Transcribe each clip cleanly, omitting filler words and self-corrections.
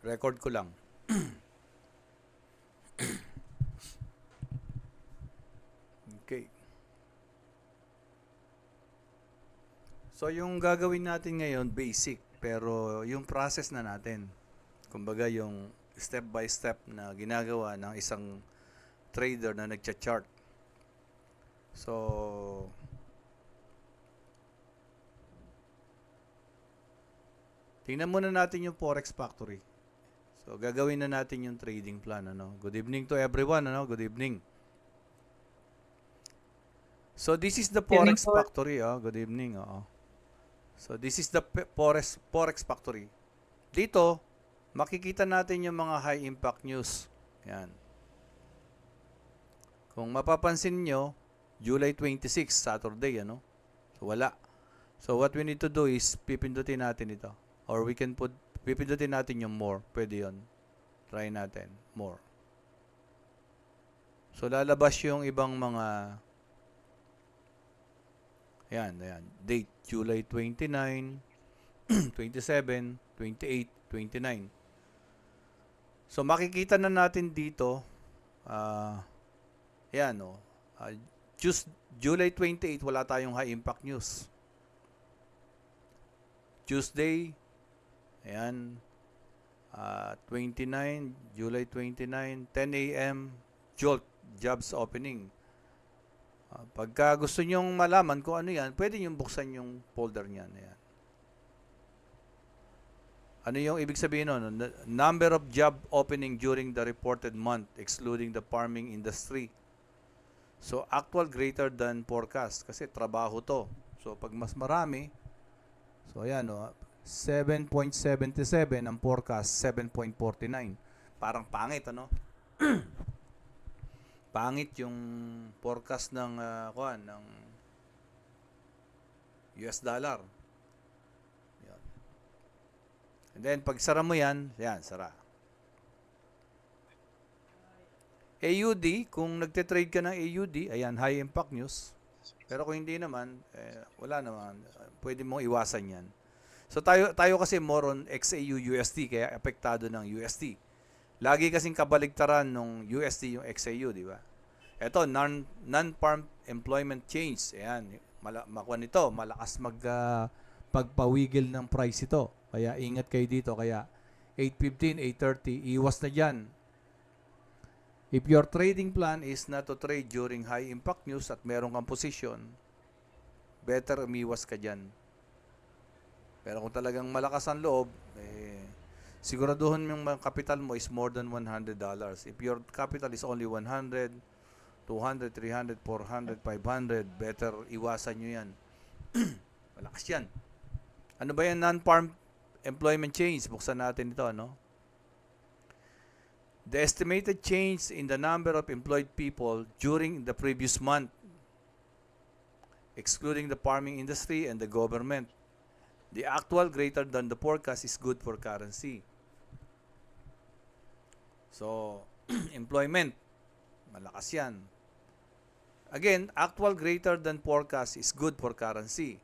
Record ko lang. Okay. So, yung gagawin natin ngayon, basic. Pero, yung process na natin. Kumbaga, yung step by step na ginagawa ng isang trader na nagcha-chart. So, tingnan muna natin yung Forex Factory. So, gagawin na natin yung trading plan. Good evening to everyone. Good evening. So, this is the Evening Forex po. Factory. Good evening. So, this is the Forex Factory. Dito, makikita natin yung mga high impact news. Yan. Kung mapapansin nyo, July 26, Saturday, So, wala. So, what we need to do is, pipindutin natin ito. Or we can pipindutin natin yung more. Pwede yon. Try natin. More. So, lalabas yung ibang mga, ayan. Date, July 29, 27, 28, 29. So, makikita na natin dito, ayan, July 28, wala tayong high impact news. Tuesday, ayan, 29, July 29, 10 a.m., JOLT, jobs opening. Pagka gusto nyong malaman kung ano yan, pwede nyong buksan yung folder niyan. Ayan. Ano yung ibig sabihin nun? Number of job opening during the reported month, excluding the farming industry. So, actual greater than forecast. Kasi trabaho to. So, pag mas marami, so ayan, 7.77 ang forecast, 7.49. Parang pangit, Pangit yung forecast ng, ng US dollar. Yan. And then, pag sara mo yan, sara. AUD, kung nagte-trade ka ng AUD, ayan, high impact news. Pero kung hindi naman, wala naman. Pwede mong iwasan yan. So tayo kasi more on XAU USD, kaya apektado ng USD. Lagi kasing kabaligtaran ng USD yung XAU, di ba? Ito, non-farm employment change. Ayan, makuha nito, malakas pagpawigil ng price ito. Kaya ingat kayo dito. Kaya 8.15, 8.30, iwas na dyan. If your trading plan is not to trade during high impact news at meron kang position, better umiwas ka dyan. Pero kung talagang malakas ang loob, siguraduhin yung capital mo is more than $100. If your capital is only 100, 200, 300, 400, 500, better iwasan nyo yan. Malakas yan. Ano ba yan non-farm employment change? Buksan natin ito, The estimated change in the number of employed people during the previous month, excluding the farming industry and the government. The actual greater than the forecast is good for currency. So, employment, malakas yan. Again, actual greater than forecast is good for currency.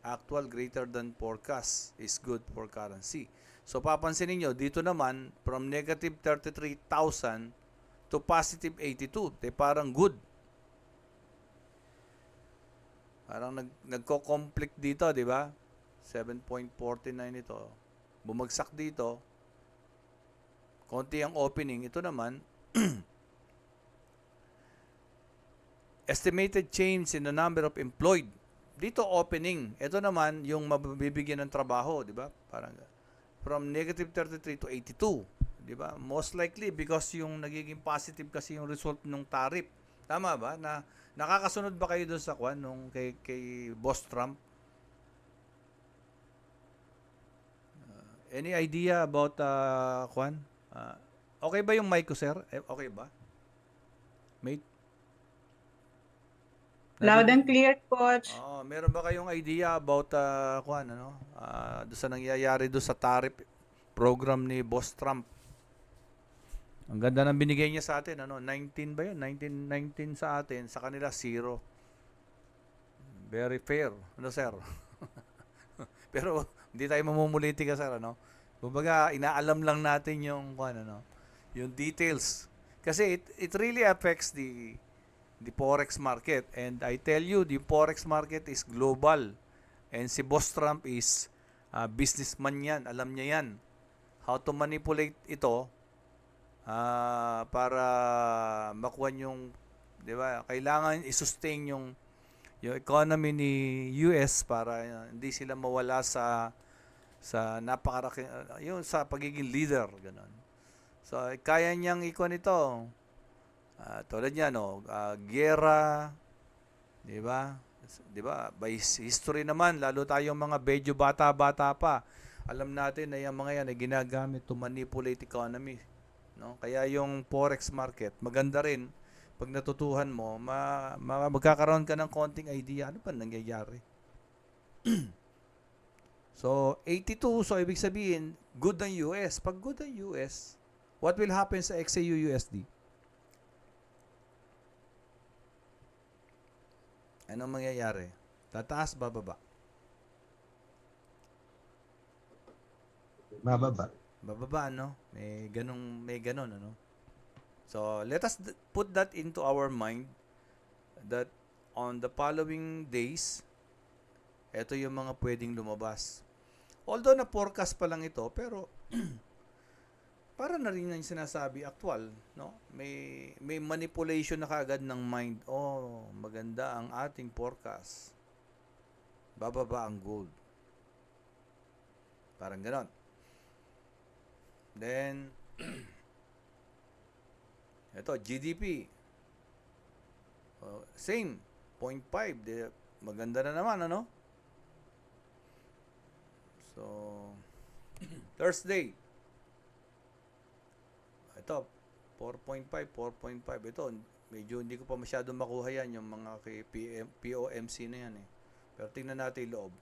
Actual greater than forecast is good for currency. So, papansinin nyo, dito naman, from negative 33,000 to positive 82. Parang good. Parang nagko-conflict dito, di ba? 7.49 ito. Bumagsak dito. Konti ang opening. Ito naman, estimated change in the number of employed. Dito opening. Ito naman yung mabibigyan ng trabaho, di ba? Parang from negative 33 to 82, di ba? Most likely because yung nagiging positive kasi yung result ng tariff. Tama ba? Na nakakasunod ba kayo doon sa kwan nung kay Boss Trump? Any idea about kwan? Okay ba yung mic ko, sir? Okay ba? Mate? Loud and clear, Coach. Meron ba kayong idea about doon sa nangyayari doon sa tariff program ni Boss Trump? Ang ganda ng binigay niya sa atin, 19 ba 'yun? 19 sa atin, sa kanila 0. Very fair, sir? Pero hindi tayo mamumuliti ka, sir, Kumbaga, inaalam lang natin yung kung ano, yung details. Kasi it really affects the forex market, and I tell you, the forex market is global, and si Boss Trump is businessman yan, alam niya yan how to manipulate ito para makuha yung, di ba, kailangan i-sustain yung economy ni US para hindi sila mawala sa napakaraki yung sa pagiging leader, ganun. So kaya niyang ikon ito. Tulad niya no, giyera, 'di ba? 'Di ba? By history naman, lalo tayong mga medyo bata-bata pa. Alam natin na yung mga yan ay ginagamit to manipulate economy, no? Kaya yung forex market, maganda rin pag natutuhan mo, magkakaroon ka ng konting idea ano ba nangyayari. So, 82, so ibig sabihin, good ang US. Pag good ang US, what will happen sa XAU-USD? Anong mangyayari? Tataas, bababa? Bababa. Bababa, no? May ganun, ano? So, let us put that into our mind that on the following days, ito yung mga pwedeng lumabas. Although na forecast pa lang ito, pero para na rin yung sinasabi actual, no? May manipulation na kaagad ng mind. Oh, maganda ang ating forecast. Bababa ang gold. Parang ganon. Then ito, GDP. Same, 0.5. Maganda na naman, ano? So, Thursday. Ito, 4.5, 4.5. Ito, medyo hindi ko pa masyado makuha yan, yung mga kay POMC na yan eh. Pero tingnan natin yung loob.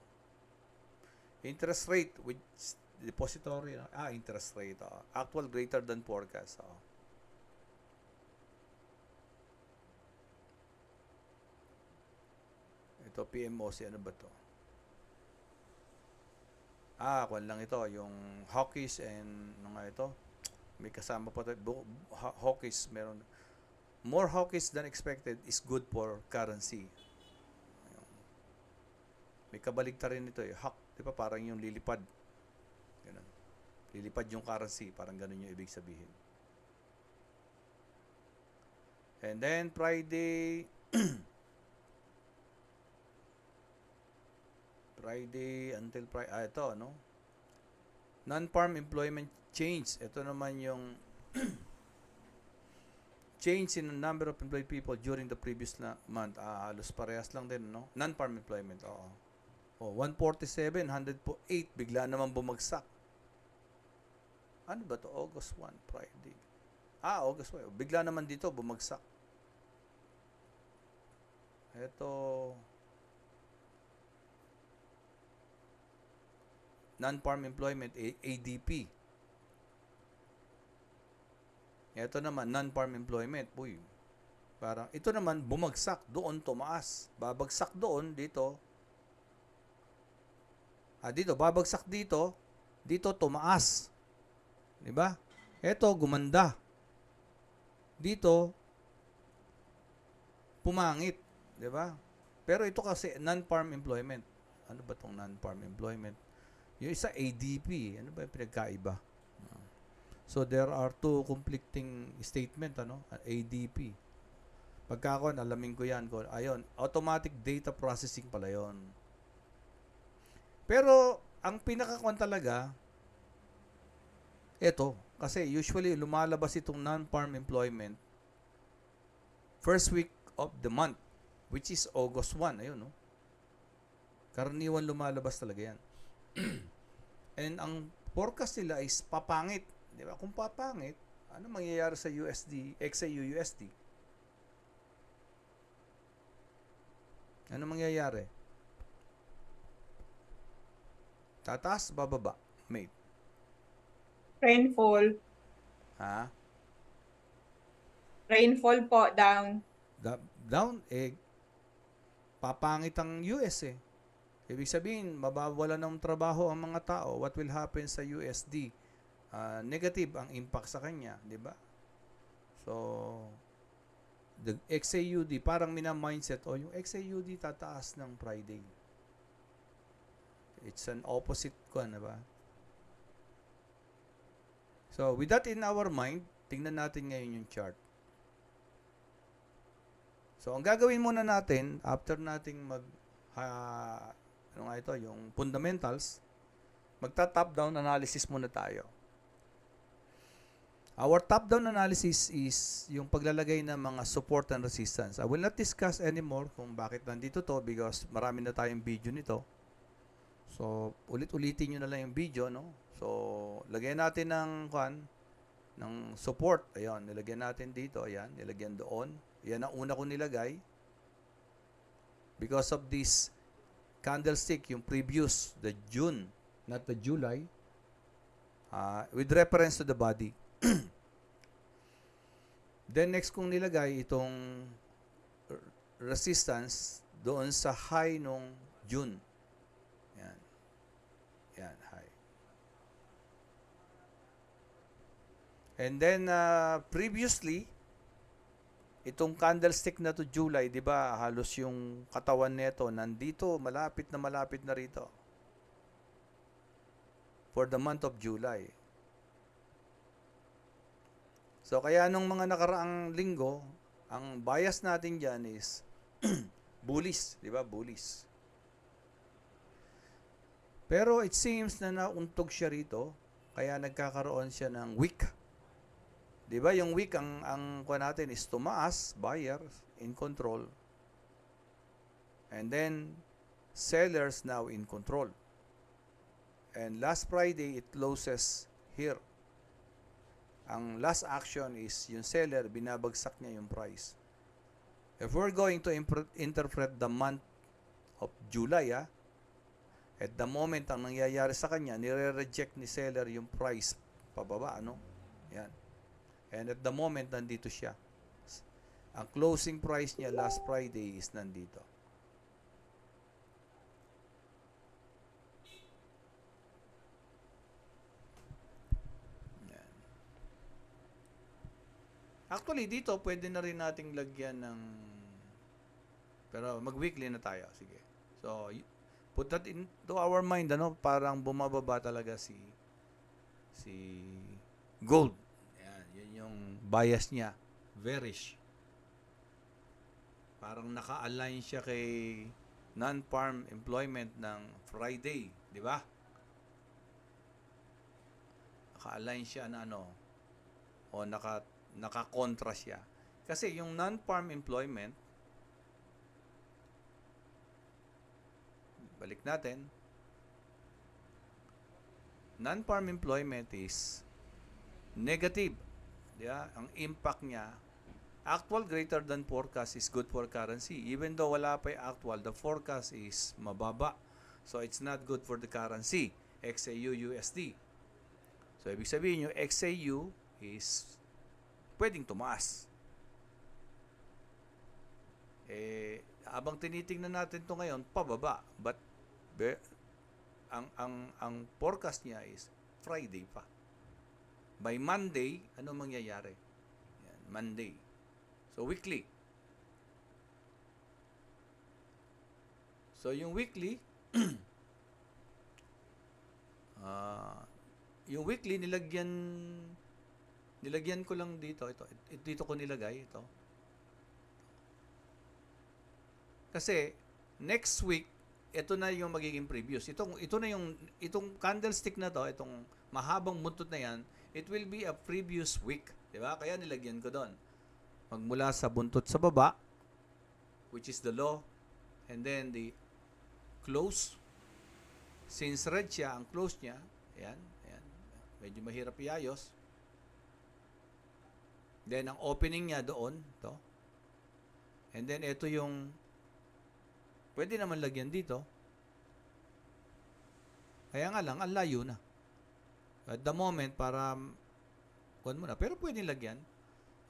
Interest rate, which depository, interest rate. Actual greater than forecast. Ito, PMOC, ano ba to? Kwan lang ito, yung Hawkins and nga ito. May kasama pa tayo. Hawkins, meron. More hawkish than expected is good for currency. May kabaligtarin nito eh. Hawk, di ba parang yung lilipad. Ganun. Lilipad yung currency, parang ganun yung ibig sabihin. And then Friday until Friday, ito, no? Non-farm employment change. Ito naman yung change in the number of employed people during the previous month. Halos parehas lang din, no? Non-farm employment, oo. 147, 108, bigla naman bumagsak. Ano ba to? August 1, Friday. August 1. Bigla naman dito bumagsak. Ito, non-farm employment, ADP. Ito naman, non-farm employment. Uy, parang, ito naman, bumagsak. Doon, tumaas. Babagsak doon, dito. Dito, babagsak dito. Dito, tumaas. Diba? Ito, gumanda. Dito, pumangit. Diba? Pero ito kasi, non-farm employment. Ano ba tong non-farm employment? Yung isa ADP, ano ba yung pinagkaiba? So there are two conflicting statement, ano? ADP. Pagka ako, alamin ko yan. Ayun, automatic data processing pala yon. Pero ang pinakakwan talaga, ito, kasi usually lumalabas itong non-farm employment first week of the month, which is August 1. Ayun, no? Karaniwan lumalabas talaga yan. And ang forecast nila is papangit. Di ba? Kung papangit, ano mangyayari sa USD, XAU-USD? Ano mangyayari? Tataas, bababa, mate. Rainfall. Rainfall po, down. Down, papangit ang US eh. Ibig sabihin, mabawala ng trabaho ang mga tao. What will happen sa USD? Negative ang impact sa kanya, di ba? So, the XAUD, parang mina-mindset, yung XAUD tataas ng Friday. It's an opposite ko, di ba? So, with that in our mind, tingnan natin ngayon yung chart. So, ang gagawin muna natin, after nating ano nga ito, yung fundamentals, magta-top-down analysis muna tayo. Our top-down analysis is yung paglalagay ng mga support and resistance. I will not discuss anymore kung bakit nandito to because marami na tayong video nito. So, ulit-ulitin nyo na lang yung video, no? So, lagyan natin ng support. Ayan, nilagyan natin dito. Ayan, nilagyan doon. Yan ang una ko nilagay. Because of this candlestick, yung previous, the June, not the July, with reference to the body. Then next kong nilagay itong resistance doon sa high nung June. Yan. Yan, high. And then previously, itong candlestick na to July, 'di ba? Halos yung katawan nito nandito, malapit na rito. For the month of July. So kaya nung mga nakaraang linggo, ang bias natin diyan is bullish, 'di ba? Bullish. Pero it seems na nauntog siya rito, kaya nagkakaroon siya ng wick. 'Di ba? Yung wick ang kuha natin is tumaas, buyers in control. And then sellers now in control. And last Friday it closes here. Ang last action is yung seller binabagsak niya yung price. If we're going to interpret the month of July, at the moment ang nangyayari sa kanya, nire-reject ni seller yung price pababa, ano? Yan. And at the moment, nandito siya. Ang closing price niya last Friday is nandito. Yan. Actually, dito, pwede na rin nating lagyan ng... Pero mag-weekly na tayo. Sige. So, put that into our mind, ano? Parang bumababa talaga si gold. Yung bias niya, bearish. Parang naka-align siya kay non-farm employment ng Friday, di ba? Naka-align siya na ano, o naka-kontra siya. Kasi yung non-farm employment, balik natin, non-farm employment is negative. Yeah, ang impact niya, actual greater than forecast is good for currency. Even though wala pa yung actual, the forecast is mababa. So, it's not good for the currency, XAU, USD. So, ibig sabihin yung XAU is pwedeng tumaas. Abang tinitingnan natin to ngayon, pababa. But, ang forecast niya is Friday pa. By Monday, ano mangyayari? Yan, Monday. So, weekly. So, yung weekly, yung weekly, nilagyan ko lang dito. Dito ko nilagay, ito. Kasi, next week, ito na yung magiging previous. Itong candlestick na to, itong mahabang buntot na yan, it will be a previous week. Diba? Kaya nilagyan ko doon. Magmula sa buntot sa baba, which is the low, and then the close. Since red siya, ang close niya, ayan. Medyo mahirap iayos. Then, ang opening niya doon, to. And then, ito yung, pwede naman lagyan dito. Kaya nga lang, ang layo na. At the moment, para kuhan mo na. Pero pwede lagyan.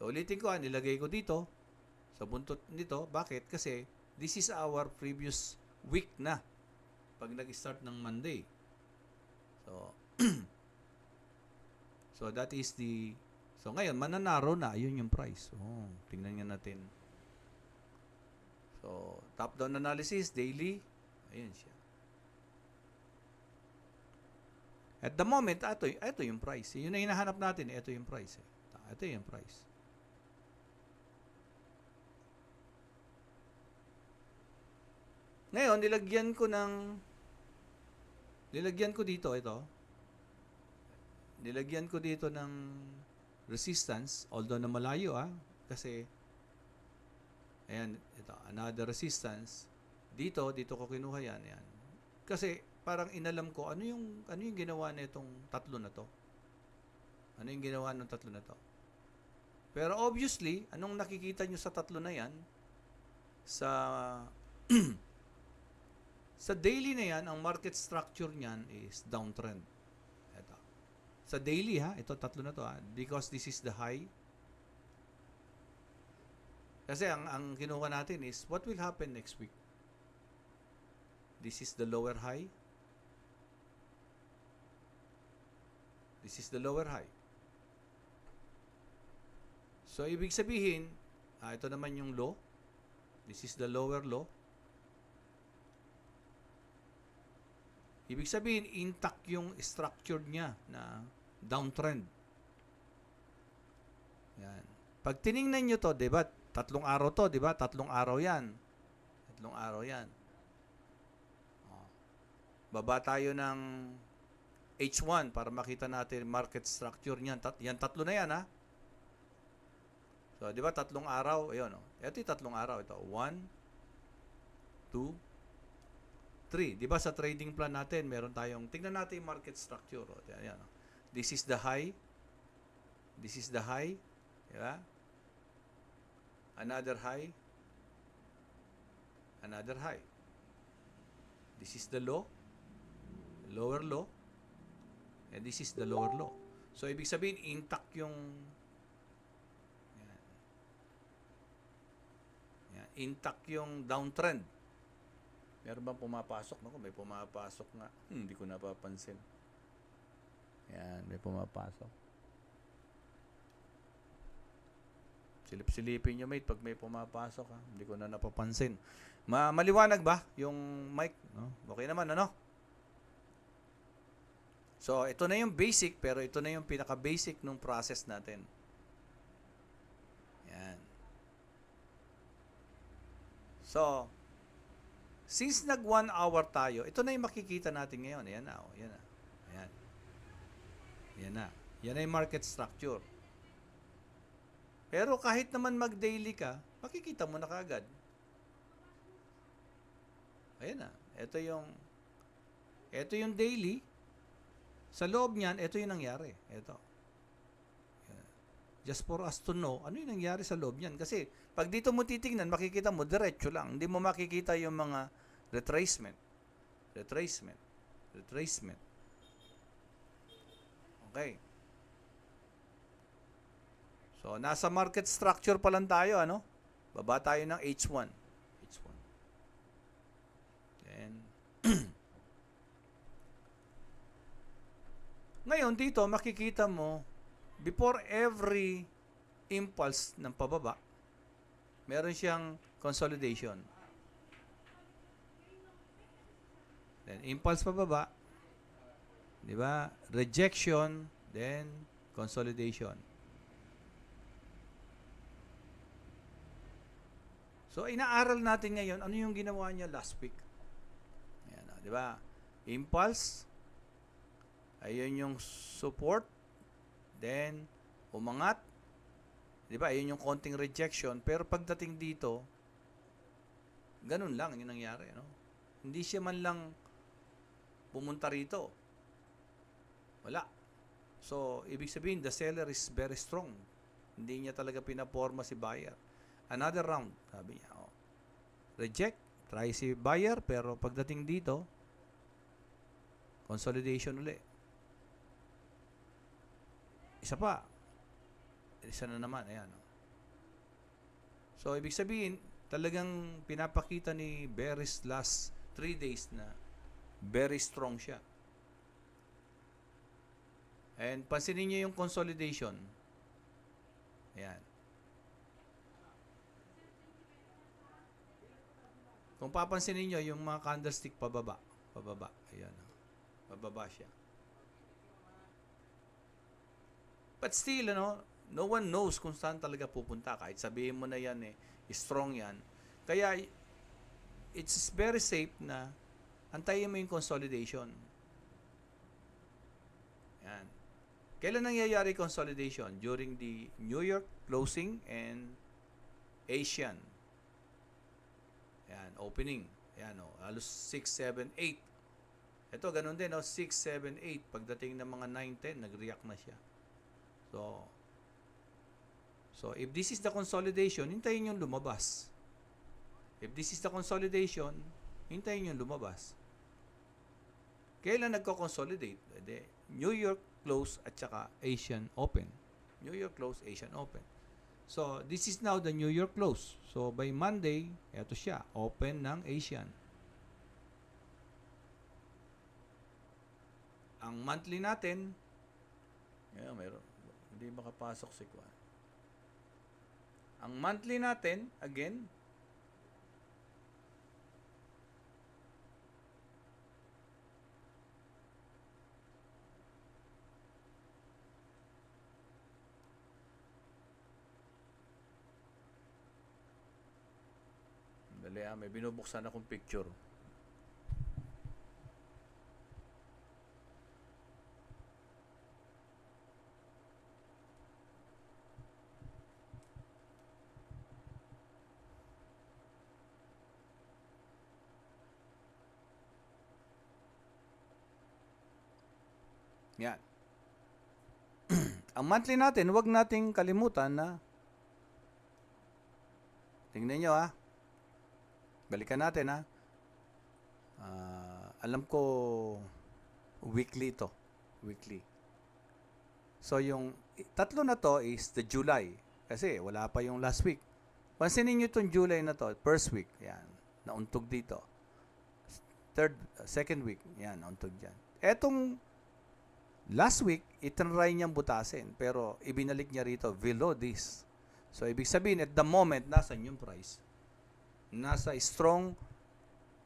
So, ulitin ko, nilagay ko dito. Sa buntot nito. Bakit? Kasi, this is our previous week na. pag nag-start ng Monday. So, so that is the, so ngayon, mananaro na, ayun yung price. Oh, tingnan nga natin. So, top-down analysis, daily, ayun siya. At the moment, ito yung price. Yun na hinahanap natin, ito yung price. Ito yung price. Ngayon, nilagyan ko dito, ito. Nilagyan ko dito ng resistance, although na malayo kasi, ayan, ito, another resistance. Dito ko kinuha yan. Kasi, parang inalam ko, ano yung ginawa na itong tatlo na to? Ano yung ginawa ng tatlo na to? Pero obviously, anong nakikita nyo sa tatlo na yan? Sa sa daily na yan, ang market structure niyan is downtrend. Ito. Sa daily ito tatlo na to because this is the high. Kasi ang kinuha natin is what will happen next week. This is the lower high. This is the lower high. So, ibig sabihin, ito naman yung low. This is the lower low. Ibig sabihin, intact yung structure niya na downtrend. Yan. Pag tiningnan nyo to, diba, 3 araw to, diba? 3 araw yan. 3 araw yan. Baba tayo ng H1 para makita natin market structure niyan. Yan, 3 na yan, So, di ba, 3 araw, ayun, Ito yung 3 araw, ito. 1, 2, 3. Di ba, sa trading plan natin, meron tayong, tingnan natin yung market structure. Ayan, This is the high. This is the high. Di ba? Another high. Another high. This is the low. Lower low. And this is the lower low. So, ibig sabihin, intact yung intact yung downtrend. Meron bang pumapasok? Naku, may pumapasok nga. Hindi ko napapansin. Yan, may pumapasok. Silip-silipin nyo, mate, pag may pumapasok. Hindi ko na napapansin. Maliwanag ba yung mic? No? Okay naman, ano? So, ito na yung basic, pero ito na yung pinaka-basic ng process natin. Yan. So, since nag 1 hour tayo, ito na yung makikita natin ngayon. Ayan na. Ayan na. Ayan. Ayan na. Yan na yung market structure. Pero kahit naman mag-daily ka, makikita mo na kaagad. Ayan na. Ito yung daily. Sa loob niyan, ito yung nangyari. Ito. Just for us to know, ano yung nangyari sa loob niyan. Kasi, pag dito mo titingnan, makikita mo, diretso lang. Hindi mo makikita yung mga retracement. Retracement. Retracement. Okay. So, nasa market structure pa lang tayo, ano? Baba tayo ng H1. H1. Then, ngayon, dito, makikita mo, before every impulse ng pababa, meron siyang consolidation. Then, impulse pababa, di ba? Rejection, then consolidation. So, inaaral natin ngayon, ano yung ginawa niya last week? Ayan, di ba? Impulse, ayun yung support, then, umangat. Di ba? Ayun yung konting rejection. Pero pagdating dito, ganun lang yung nangyari. No? Hindi siya man lang pumunta rito. Wala. So, ibig sabihin, the seller is very strong. Hindi niya talaga pinaporma si buyer. Another round, sabi niya. Reject. Try si buyer, pero pagdating dito, consolidation uli. Isa pa. Isa na naman. Ayan. So, ibig sabihin, talagang pinapakita ni Bearish last 3 days na Very strong siya. And pansinin niyo yung consolidation. Ayan. Kung papansinin niyo yung mga candlestick pababa. Pababa. Ayan. Pababa siya. But still, no one knows kung saan talaga pupunta. Kahit sabihin mo na yan strong yan. Kaya, it's very safe na antayin mo yung consolidation. Yan. Kailan nangyayari consolidation? During the New York closing and Asian. Yan, opening. Yan, halos 6, 7, 8. Ito, ganun din, 6, 7, 8. Pagdating ng mga 9, 10, nag-react na siya. So if this is the consolidation, hintayin yung lumabas. If this is the consolidation, hintayin yung lumabas. Kailan nagko-consolidate? New York close at saka Asian open. New York close, Asian open. So this is now the New York close. So by Monday, eto siya, open ng Asian. Ang monthly natin, mayroon. Hindi makapasok si Kwan. Ang monthly natin, again, dali may binubuksan akong picture. Yan. Ang monthly natin, huwag nating kalimutan na tingnan nyo balikan natin alam ko weekly to. Weekly. So yung tatlo na to is the July. Kasi wala pa yung last week. Pansinin nyo itong July na to, first week. Yan. Nauntog dito. Second week. Yan, nauntog dyan. Etong last week, itinry niyang butasin, pero ibinalik niya rito below this. So, ibig sabihin, at the moment, nasa yung price? Nasa strong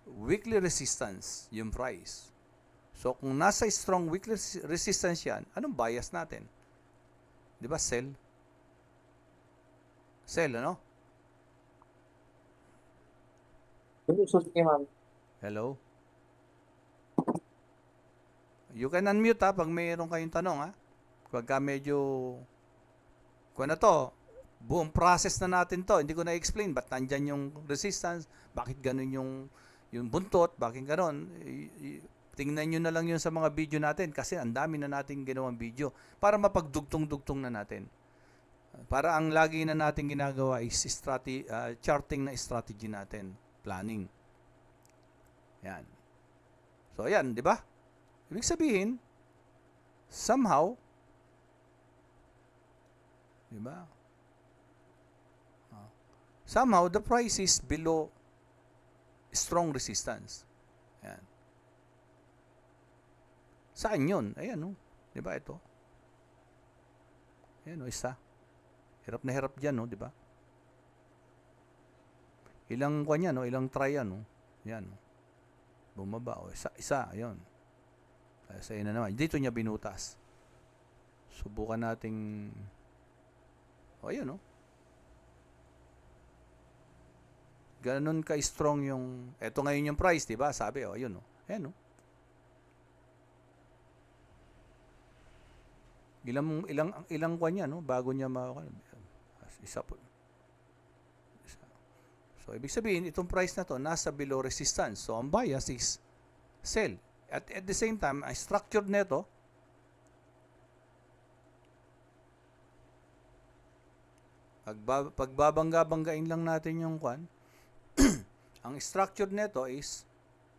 weekly resistance yung price. So, kung nasa strong weekly resistance yan, anong bias natin? Di ba, sell? Sell, ano? Hello? You can unmute pag mayroon kayong tanong Pagka medyo kung buong process na natin to, hindi ko na-explain ba't nandyan yung resistance, bakit ganun yung buntot, bakit ganun. Tingnan nyo na lang yun sa mga video natin kasi ang dami na nating ginawang video para mapagdugtong-dugtong na natin. Para ang lagi na natin ginagawa is charting na strategy natin, planning. Yan. So, ayan, di ba? Ibig sabihin, somehow, di ba? Somehow, the price is below strong resistance. Ayan. Saan yun? Ayan, di ba ito? Ayan, isa. Hirap na hirap dyan, di ba? Ilang kanya, ilang try yan, Ayan, bumaba, isa, ayun. Sa'yo na naman. Dito niya binutas. Subukan nating ayun, Ganon ka-strong yung eto ngayon yung price, 'di ba? Sabi, ayun, Ayan, Ilang kwan yan, bago niya isa po. So, ibig sabihin, itong price na to, nasa below resistance. So, ang bias is sell. At the same time, ang structured nito, pagbabangga-banggain lang natin yung kwan, ang structured nito is,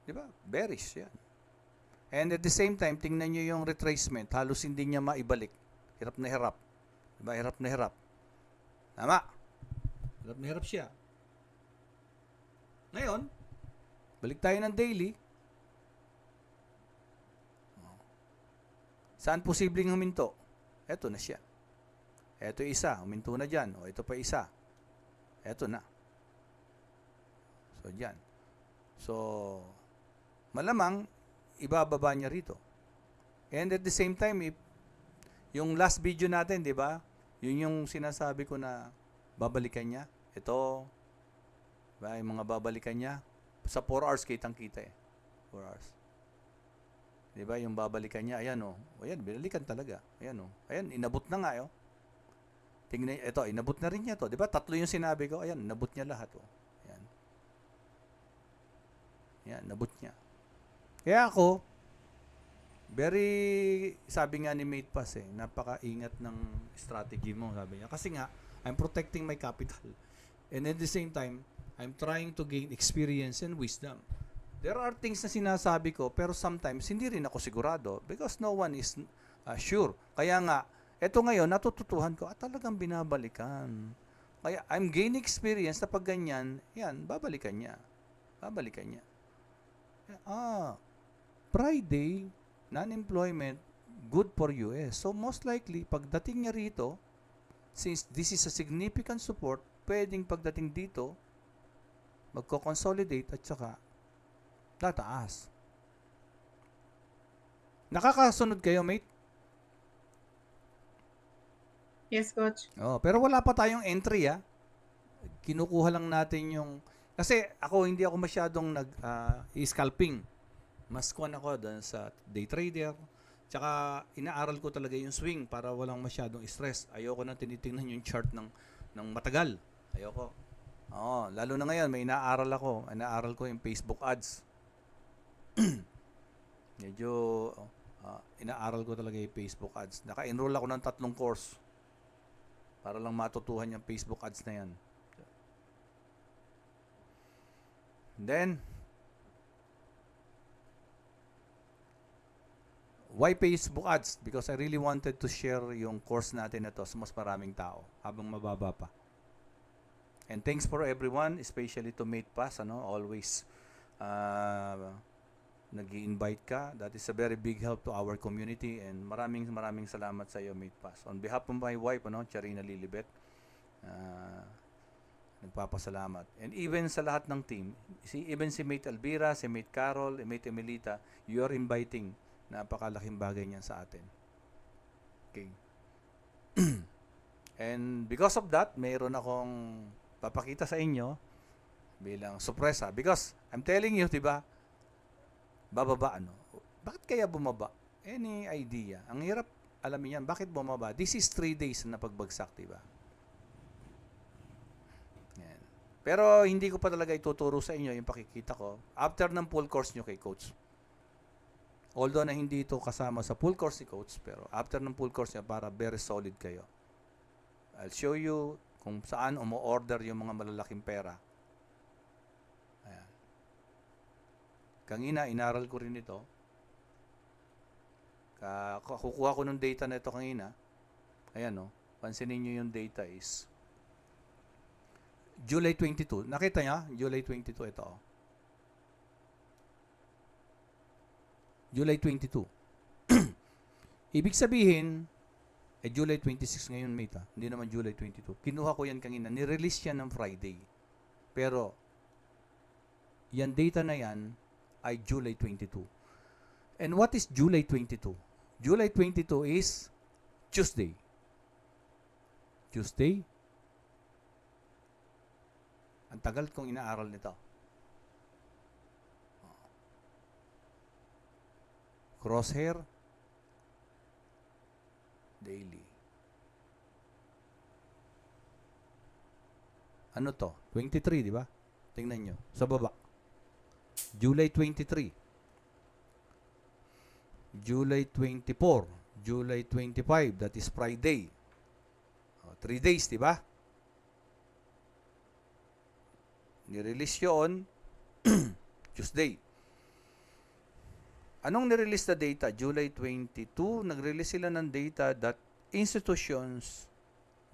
di ba, bearish yan. And at the same time, tingnan nyo yung retracement, halos hindi niya maibalik. Hirap na hirap. Di ba, hirap na hirap. Tama. Hirap na hirap siya. Ngayon, balik tayo ng daily. Saan posibleng huminto? Eto na siya. Eto isa, huminto na dyan. O ito pa isa. Eto na. So, dyan. So, malamang, ibababa niya rito. And at the same time, if yung last video natin, di ba? Yun yung sinasabi ko na babalikan niya. Ito, diba? Yung mga babalikan niya. Sa 4 hours, kitang-kita eh. 4 hours. Di ba? Yung babalikan niya, ayan o. Ayan, binalikan talaga. Ayan o. Ayan, inabot na nga o. Tingnan, ito, inabot na rin niya to. Di ba? 3 yung sinabi ko. Ayan, inabot niya lahat o. Ayan. Ayan, inabot niya. Kaya ako, sabi nga ni Mate Pass napaka-ingat ng strategy mo, sabi niya. Kasi nga, I'm protecting my capital. And at the same time, I'm trying to gain experience and wisdom. There are things na sinasabi ko, pero sometimes hindi rin ako sigurado because no one is sure. Kaya nga, eto ngayon, natututuhan ko, talagang binabalikan. Kaya I'm gaining experience na pag ganyan, yan, babalikan niya. Babalikan niya. Friday, non-employment, good for US. So most likely, pagdating niya rito, since this is a significant support, pwedeng pagdating dito, magko-consolidate at saka tataas. Nakakasunod kayo, mate? Yes, Coach. Pero wala pa tayong entry, Kinukuha lang natin yung... Kasi hindi ako masyadong scalping. Mas kuwan ako doon sa day trader. Tsaka inaaral ko talaga yung swing para walang masyadong stress. Ayoko na tinitingnan yung chart ng matagal. Ayoko. Lalo na ngayon, may inaaral ako. Inaaral ko yung Facebook ads. Medyo inaaral ko talaga yung Facebook ads. Naka-enroll ako ng 3 course para lang matutuhan yung Facebook ads na yan. And then, why Facebook ads? Because I really wanted to share yung course natin na to sa mas maraming tao habang mababa pa. And thanks for everyone, especially to Mate Pass, always nag-i-invite ka. That is a very big help to our community and maraming salamat sa iyo, Mate Pass. On behalf of my wife, Charina Lilibet, nagpapasalamat. And even sa lahat ng team, even si Mate Alvira, si Mate Carol, Mate Emelita, you are inviting. Napakalaking bagay niyan sa atin. Okay. And because of that, mayroon akong papakita sa inyo bilang sorpresa. Because I'm telling you, diba, bababa Bakit kaya bumaba? Any idea? Ang hirap alamin yan. Bakit bumaba? This is 3 days na pagbagsak, diba? Yan. Pero hindi ko pa talaga ituturo sa inyo yung pakikita ko after ng full course nyo kay Coach. Although na hindi ito kasama sa full course ni Coach, pero after ng full course niya, para very solid kayo. I'll show you kung saan umo-order yung mga malalaking pera. Ayan. Kanina, inaral ko rin ito. Kukuha ko ng data na ito kanina. Ayan, pansinin nyo yung data is July 22. Nakita niya? July 22, ito. July 22. Ibig sabihin, July 26 ngayon, mate, hindi naman July 22. Kinuha ko yan kanina. Nirelease yan ng Friday. Pero, yan data na yan ay July 22. And what is July 22? July 22 is Tuesday. Tuesday? Ang tagal kong inaaral nito. Crosshair daily. Ano to? 23, di ba? Tingnan nyo. Sa baba. July 23. July 24. July 25. That is Friday. 3 days, di ba? Nirelease yun Tuesday. Anong nirelease na data? July 22, nag-release sila ng data that institutions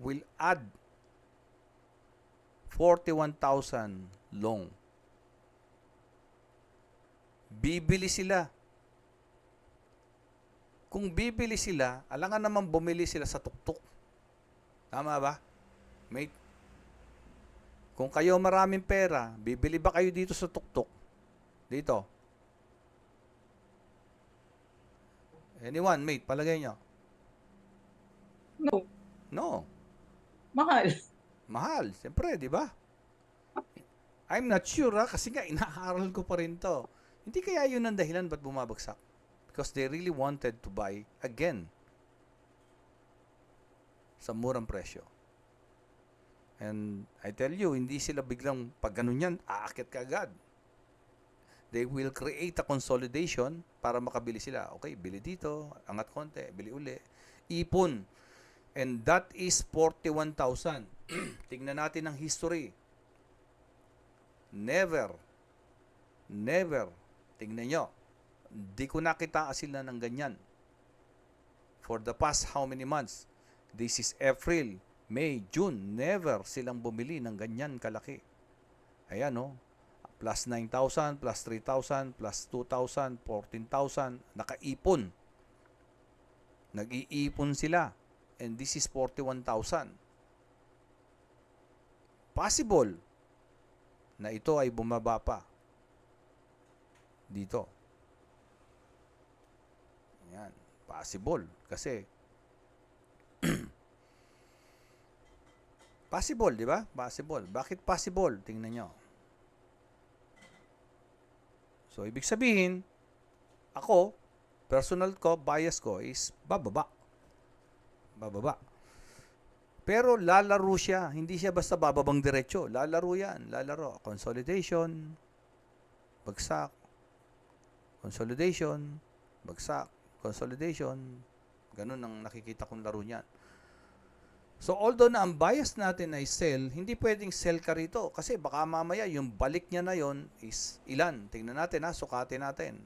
will add 41,000 long. Bibili sila. Kung bibili sila, alangan naman bumili sila sa tuktok. Tama ba? Mate? Kung kayo maraming pera, bibili ba kayo dito sa tuktok? Dito. Anyone, mate, palagay nyo? No. No. Mahal. Mahal, siyempre, di ba? I'm not sure kasi nga inaaral ko pa rin to. Hindi kaya yun ang dahilan ba't bumabagsak? Because they really wanted to buy again sa murang presyo. And I tell you, hindi sila biglang pag ganun yan, aakit ka agad. They will create a consolidation para makabili sila. Okay, bili dito, angat konti, bili uli. Ipon. And that is 41,000. Tingnan natin ang history. Never, tingnan nyo, di ko nakita sila ng ganyan. For the past how many months? This is April, May, June. Never silang bumili ng ganyan kalaki. Ayan, no? Plus 9,000, plus 3,000, plus 2,000, 14,000. Nakaipon. Nag-iipon sila. And this is 41,000. Possible na ito ay bumaba pa dito. Yan. Possible. Kasi possible, di ba? Possible. Bakit possible? Tingnan nyo. So, ibig sabihin, ako, personal ko, bias ko is bababa. Bababa. Pero lalaro siya. Hindi siya basta bababang diretso. Lalaro yan. Lalaro. Consolidation. Bagsak. Consolidation. Bagsak. Consolidation. Ganun ang nakikita kong laro niyan. So, although na ang bias natin ay sell, hindi pwedeng sell ka rito. Kasi baka mamaya yung balik niya na yon is ilan. Tingnan natin ha. Sukatin natin.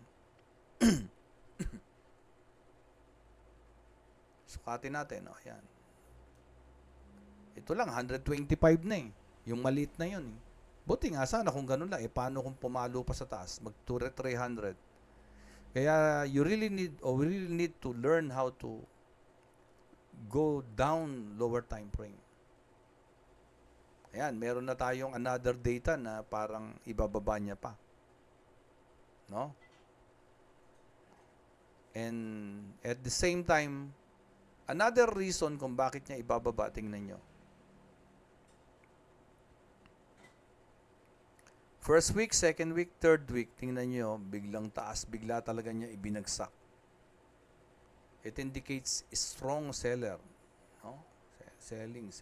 Sukatin natin. O, yan. Ito lang, 125 na eh. Yung maliit na yun eh. Buti nga sana kung ganun lang. Paano kung pumalo pa sa taas? Mag-300. Kaya you really need, or we really need to learn how to go down lower time frame. Ayan, meron na tayong another data na parang ibababa niya pa. No? And at the same time, another reason kung bakit niya ibababa, tingnan nyo. First week, second week, third week, tingnan nyo, biglang taas, bigla talaga niya ibinagsak. It indicates strong seller. No? Selling.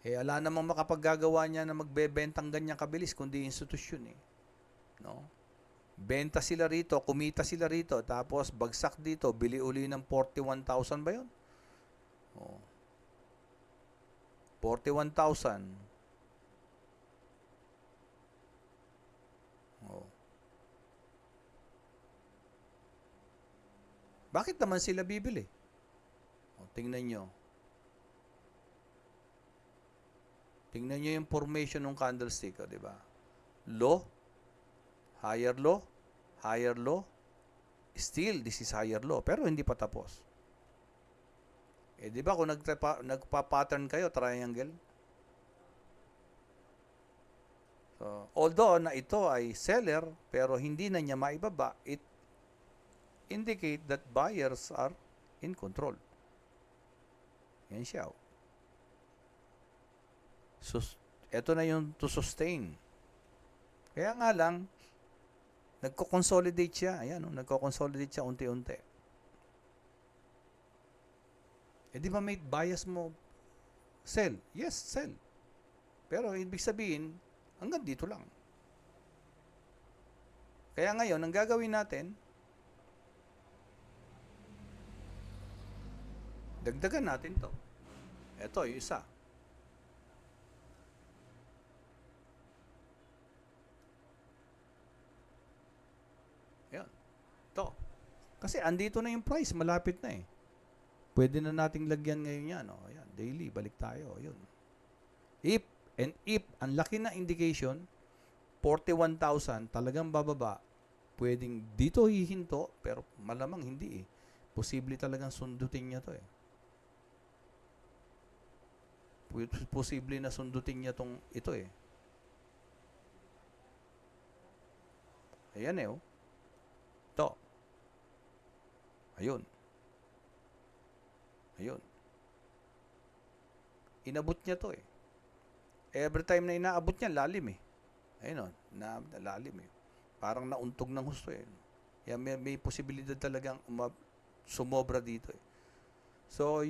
Ala namang makapaggagawa niya na magbebentang ganyan kabilis, kundi institusyon eh. No? Benta sila rito, kumita sila rito, tapos bagsak dito, bili uli ng 41,000 ba yun? Oh. 41,000. Oh. Bakit naman sila bibili? Oh, tingnan nyo. Tingnan nyo yung formation ng candlestick, di ba? Low, higher low, higher low. Still, this is higher low. Pero hindi pa tapos. Eh, di ba kung nagpa-pattern kayo, triangle? So, although na ito ay seller, pero hindi na niya maibaba, it indicate that buyers are in control. Yan siya. So, ito na yung to sustain. Kaya nga lang, nagko-consolidate siya. Ayan, nagko-consolidate siya unti-unti. Eh, di ba may bias mo? Sell. Yes, sell. Pero, ibig sabihin, hanggang dito lang. Kaya ngayon, ang gagawin natin, dagdagan natin to. Ito, yung isa. Yan. Ito. Kasi andito na yung price, malapit na eh. Pwede na nating lagyan ngayon yan. Oh. Ayan, daily, balik tayo. Yun. If, ang laki na indication, 41,000, talagang bababa, pwedeng dito hihinto, pero malamang hindi eh. Posible talagang sundutin niya to eh. Posible na sundutin niya ito eh. Ayan eh oh. Ito. Ayun. Ayun. Inabot niya to eh. Every time na inaabot niya, lalim eh. Ayun oh, lalim eh. Parang nauntog ng husto eh. Yan, may posibilidad talagang sumobra dito eh. So,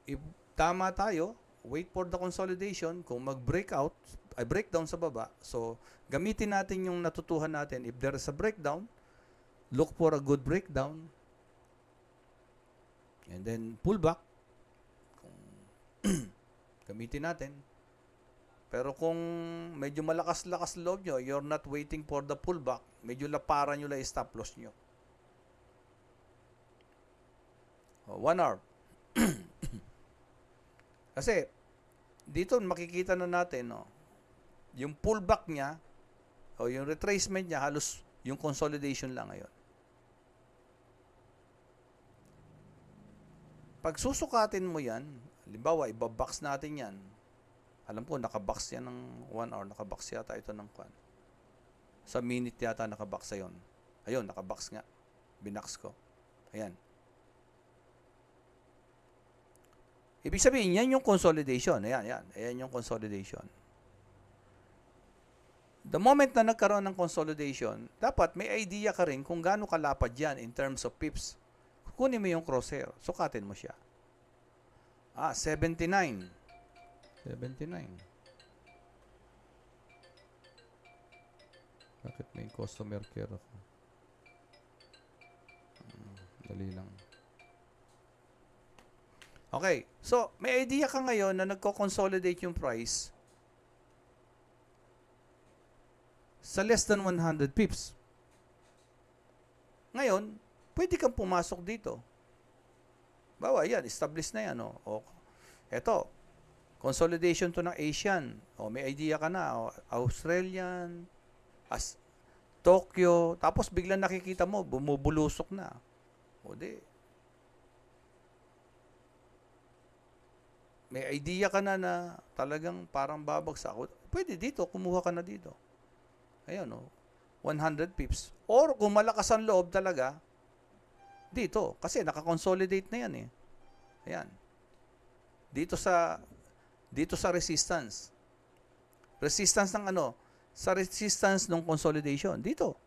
if tama tayo, wait for the consolidation. Kung mag-breakout, ay breakdown sa baba, so gamitin natin yung natutuhan natin. If there is a breakdown, look for a good breakdown. And then pullback. Gamitin natin. Pero kung medyo malakas-lakas loob nyo, you're not waiting for the pullback, medyo laparan nyo lang stop loss nyo. 1 hour. Kasi, dito makikita na natin, no, yung pullback niya, o yung retracement niya, halos yung consolidation lang ngayon. Pag susukatin mo yan, halimbawa, ibabox natin yan. Alam ko, nakabox yan ng 1 hour. Nakabox yata ito ng kwan. Sa minute yata nakabox yun. Ayun, nakabox nga. Binax ko. Ayan. Ibig sabihin, yan yung consolidation. Ayan, yan. Ayan yung consolidation. The moment na nagkaroon ng consolidation, dapat may idea ka rin kung gaano kalapad yan in terms of pips. Kunin mo yung crosshair. Sukatin mo siya. 79. 79. Bakit may customer care ako? Dali lang. Okay. So, may idea ka ngayon na nagko-consolidate yung price sa less than 100 pips. Ngayon, pwede kang pumasok dito. Bawa, yan. Established na yan. O, eto. Consolidation to ng Asian. O, may idea ka na. O, Australian, Tokyo. Tapos, biglang nakikita mo, bumubulusok na. O, di. May idea ka na talagang parang babagsak. Pwede dito, kumuha ka na dito. Ayan, o. 100 pips. Or, kung malakas ang loob talaga, dito. Kasi, nakakonsolidate na yan eh. Ayan. Dito sa resistance. Resistance ng ano? Sa resistance ng consolidation. Dito.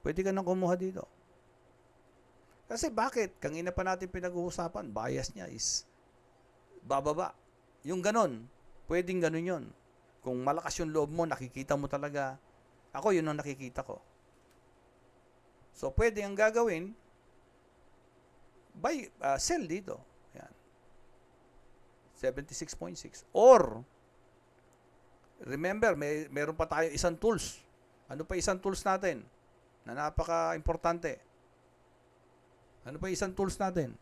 Pwede ka nang kumuha dito. Kasi bakit? Kanina pa natin pinag-uusapan, bias niya is bababa. Yung ganon, pwedeng ganon yun. Kung malakas yung loob mo, nakikita mo talaga. Ako, yun ang nakikita ko. So, pwede ang gagawin, sell dito. Yan. 76.6. Or, remember, meron pa tayo isang tools. Ano pa isang tools natin? Na napaka-importante. Ano pa isang tools natin?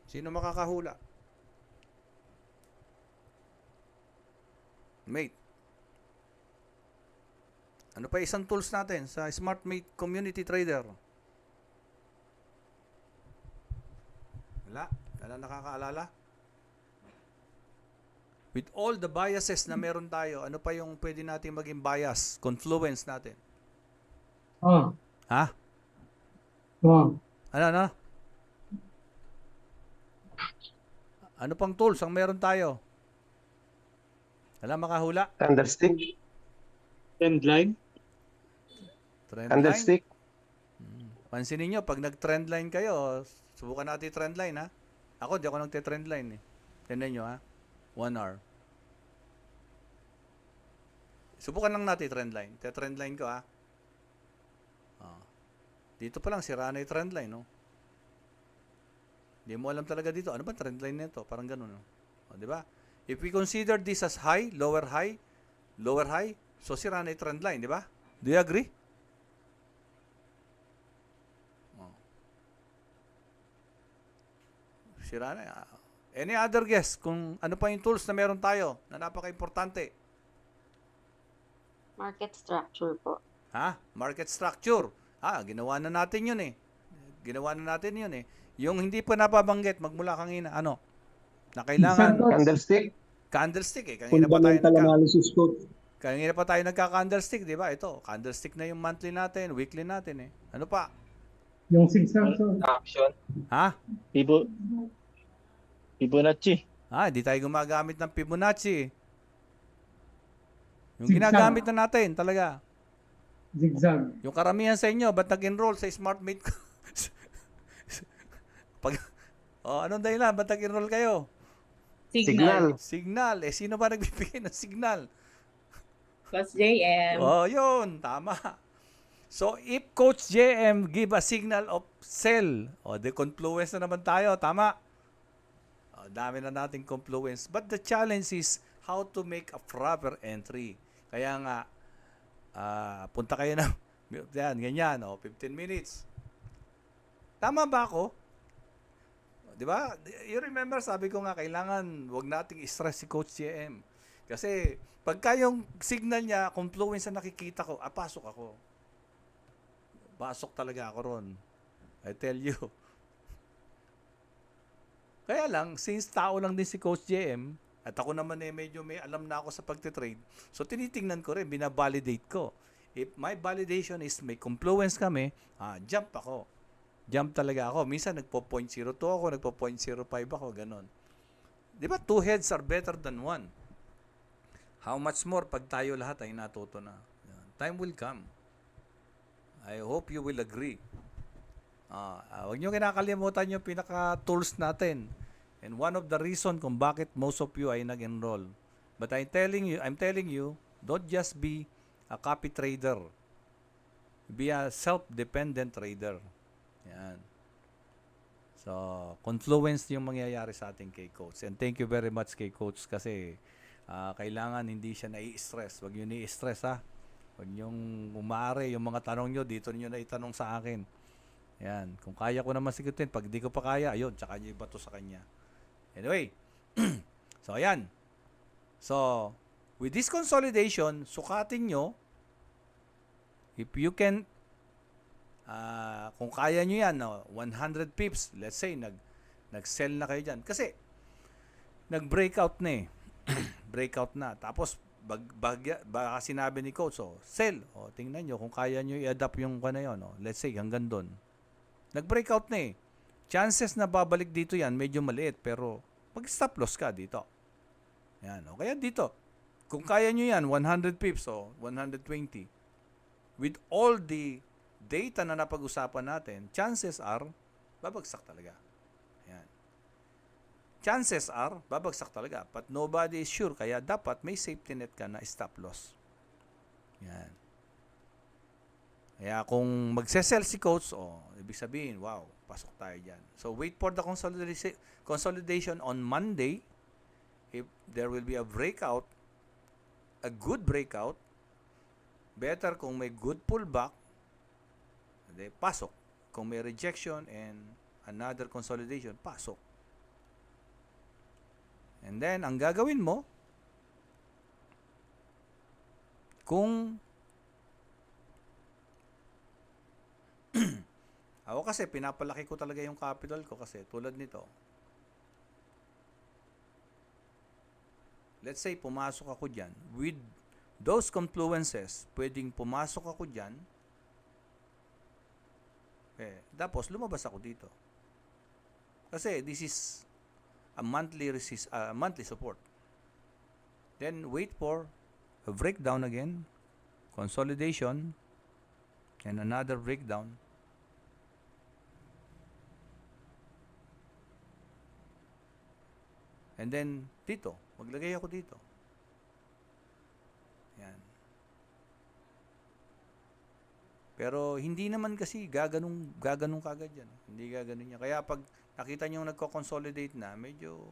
Sino makakahula? Mate. Ano pa isang tools natin sa SmartMate Community Trader? Wala nakakaalala? With all the biases na meron tayo, ano pa yung pwede natin maging bias, confluence natin? Ha? Ano? Ano pang tools ang meron tayo? Wala makahula? Candlestick. Trend line. Trend line? Candlestick. Pansinin nyo, pag nag-trend line kayo, subukan natin trend line ha. Ako, di ako nagte-trend line eh. Tignan nyo ha. 1 hour. Subukan lang natin trend line. Trend line ko ha. Dito pa lang, sira na yung trend line no. Hindi mo alam talaga dito. Ano ba trend line nito? Parang ganun no. Di ba? If we consider this as high, lower high, so sira na yung trend line, di ba? Do you agree? Sira na. Any other guess kung ano pa yung tools na meron tayo na napaka-importante? Market structure po. Market structure. Ginawa na natin yun eh. Ginawa na natin yun eh. Yung hindi pa napabanggit, magmula kanina, ano? Na kailangan, Coach. Candlestick. candlestick eh. Kanina pa tayo nagka-candlestick, di ba? Ito, candlestick na yung monthly natin, weekly natin eh. Ano pa? Yung zigzag, coach. Action. Ha? Fibonacci. Hindi tayo gumagamit ng Fibonacci eh. Yung Zigzag. ginagamit na natin talaga. Zigzag. Yung karamihan sa inyo, ba't nag-enroll sa SmartMate ko? Anong dahilan? Ba't nag-enroll kayo? Signal. Signal. Sino ba nagbibigay ng signal? Plus JM. Yun. Tama. So, if Coach JM give a signal of sell, the confluence na naman tayo. Tama. Dami na nating confluence. But the challenge is how to make a proper entry. Kaya nga, punta kayo na, yan, ganyan, 15 minutes. Tama ba ako? Di ba? You remember, sabi ko nga, kailangan wag nating stress si Coach JM. Kasi, pagka yung signal niya, confluence na nakikita ko, pasok ako. Pasok talaga ako ron. I tell you. Kaya lang, since tao lang din si Coach JM, at ako naman medyo may alam na ako sa pagtitrade, so tinitingnan ko rin, binabalidate ko. If my validation is may confluence kami, jump ako. Jump talaga ako. Minsan nagpo-0.02 ako, nagpo-0.05 ako, ganon. Di ba, 2 heads are better than 1? How much more pag tayo lahat ay natuto na? Time will come. I hope you will agree. Huwag nyo kinakalimutan yung pinaka-tools natin. And one of the reason kung bakit most of you ay nag-enroll. But I'm telling you, don't just be a copy trader. Be a self-dependent trader. Yan. So, confluence yung mangyayari sa ating kay Coach. And thank you very much kay Coach kasi kailangan hindi siya nai-stress. Huwag nyo nai-stress ha. Huwag nyong umaari yung mga tanong nyo, dito nyo na itanong sa akin. Yan. Kung kaya ko naman sigutin, pag di ko pa kaya, ayun, tsaka nyo ibato sa kanya. Anyway, so ayan. So, with this consolidation, sukatin nyo, if you can, kung kaya nyo yan, 100 pips, let's say, nag-sell na kayo dyan. Kasi, nag-breakout na eh. Breakout na. Tapos, baka sinabi ni Coach, sell. Tingnan nyo, kung kaya nyo i-adapt yung kanya yun, let's say, hanggang doon. Nag-breakout na eh. Chances na babalik dito yan, medyo maliit, pero mag-stop loss ka dito. Yan, o kaya dito. Kung kaya nyo yan, 100 pips o 120. With all the data na napag-usapan natin, chances are, babagsak talaga. Yan. Chances are, babagsak talaga. But nobody is sure, kaya dapat may safety net ka na stop loss. Yan. Kaya kung magse-sell si Coach, ibig sabihin, wow, pasok tayo dyan. So, wait for the consolidation on Monday. If there will be a breakout, a good breakout, better kung may good pullback, pasok. Kung may rejection and another consolidation, pasok. And then, ang gagawin mo, kung ako kasi pinapalaki ko talaga yung capital ko kasi tulad nito. Let's say pumasok ako dyan. With those confluences, pwedeng pumasok ako dyan. Tapos lumabas ako dito. Kasi this is a monthly support. Then wait for a breakdown again, consolidation, and another breakdown. And then, dito. Maglagay ako dito. Yan. Pero, hindi naman kasi gaganong kagad yan. Hindi gaganon yan. Kaya pag nakita nyo nagko-consolidate na, medyo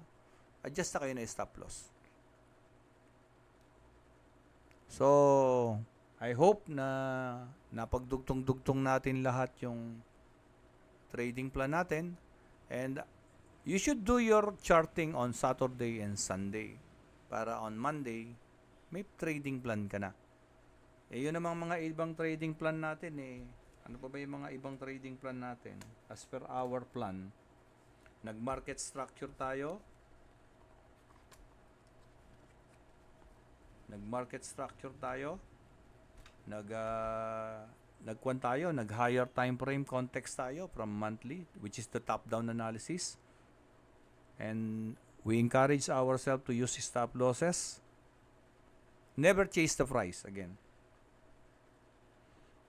adjust na kayo na stop loss. So, I hope na napagdugtong-dugtong natin lahat yung trading plan natin. And you should do your charting on Saturday and Sunday para on Monday may trading plan ka na. Yun namang mga ibang trading plan natin eh. Ano pa ba yung mga ibang trading plan natin? As per our plan, nag-market structure tayo. Nag-market structure tayo. Nagkuhan tayo, nag-higher time frame context tayo from monthly, which is the top-down analysis. And we encourage ourselves to use stop losses. Never chase the price again.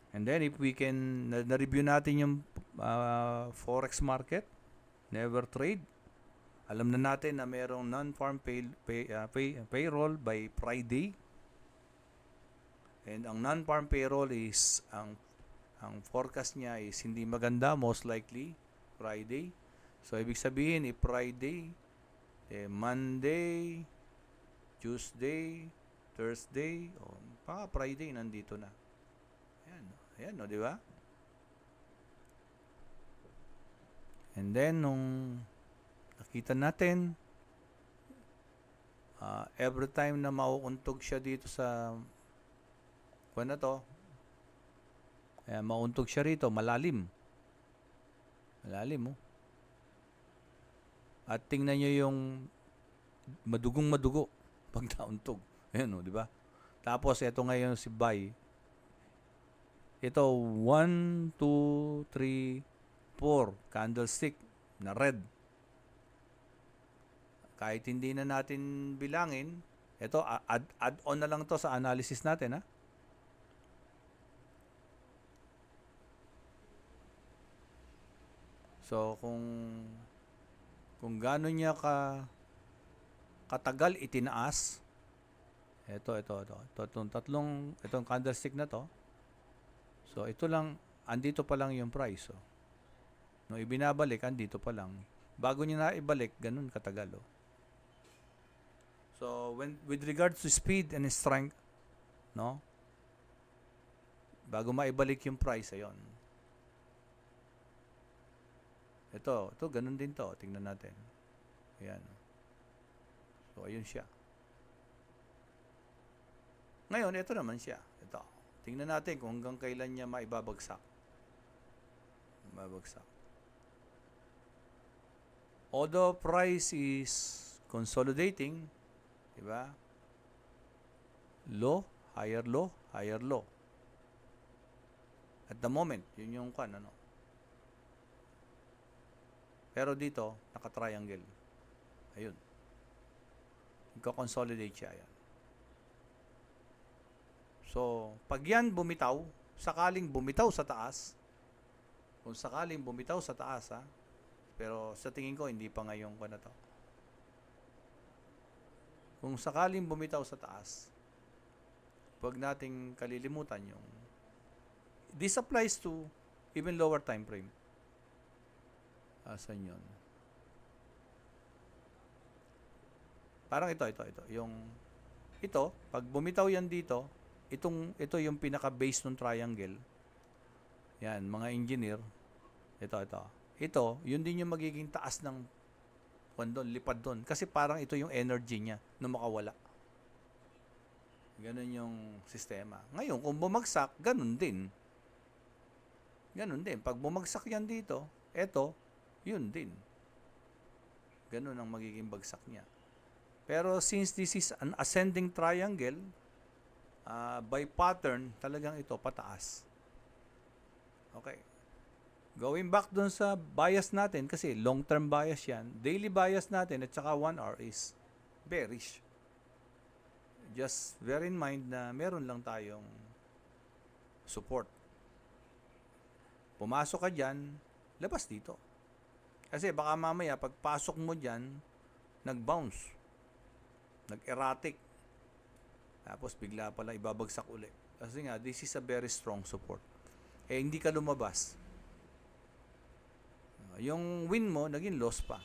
And then if we can na-review natin yung forex market, never trade. Alam na natin na mayroong non-farm payroll by Friday. And ang non-farm payroll is ang forecast niya is hindi maganda, most likely Friday. So ibig sabihin Friday, Monday, Tuesday, Thursday, Friday nandito na. Ayan, no, di ba? And then, nung nakita natin, every time na mauuntog siya dito sa kuwan na to, mauuntog siya rito, malalim. Malalim, oh. At tingnan nyo yung madugong madugo pag nauntog. Ayan, oh, di ba? Tapos, ito ngayon si buy. Ito, 1, 2, 3, 4 candlestick na red. Kahit hindi na natin bilangin, ito, add-on na lang to sa analysis natin, ha? So, kung gaano niya katagal itinaas, itong candlestick na to, so, ito lang, andito pa lang yung price. Oh. No, ibinabalik, andito pa lang. Bago niya na ibalik, ganun katagal. Oh. So, with regards to speed and strength, no? Bago maibalik yung price, ayon. Ito, ganun din to. Tingnan natin. Ayan. So, ayun siya. Ngayon, ito naman siya. Ito. Tingnan natin kung hanggang kailan niya maibabagsak. Although price is consolidating, di ba? Low, higher low, higher low. At the moment, yun yung ano. Pero dito, naka-triangle. Ayun. Nagka-consolidate siya. Ayan. So, pag yan bumitaw, sakaling bumitaw sa taas, kung sakaling bumitaw sa taas, ha, pero sa tingin ko, hindi pa ngayong na to. Kung sakaling bumitaw sa taas, huwag nating kalilimutan yung, this applies to even lower time frame. Asan yun? Parang ito. Ito, pag bumitaw yan dito, ito yung pinaka-base ng triangle. Yan, mga engineer. Ito, yun din yung magiging taas ng lipad doon. Kasi parang ito yung energy niya na makawala. Ganun yung sistema. Ngayon, kung bumagsak, ganun din. Pag bumagsak yan dito, yun din. Ganun ang magiging bagsak niya. Pero since this is an ascending triangle, by pattern, talagang ito pataas. Okay. Going back dun sa bias natin, kasi long-term bias yan, daily bias natin at saka 1 hour is bearish. Just bear in mind na meron lang tayong support. Pumasok ka dyan, labas dito. Kasi baka mamaya, pagpasok mo dyan, nag-bounce. Nag-erratic. Tapos bigla pala ibabagsak uli. Kasi nga, this is a very strong support. Hindi ka lumabas. Yung win mo, naging loss pa.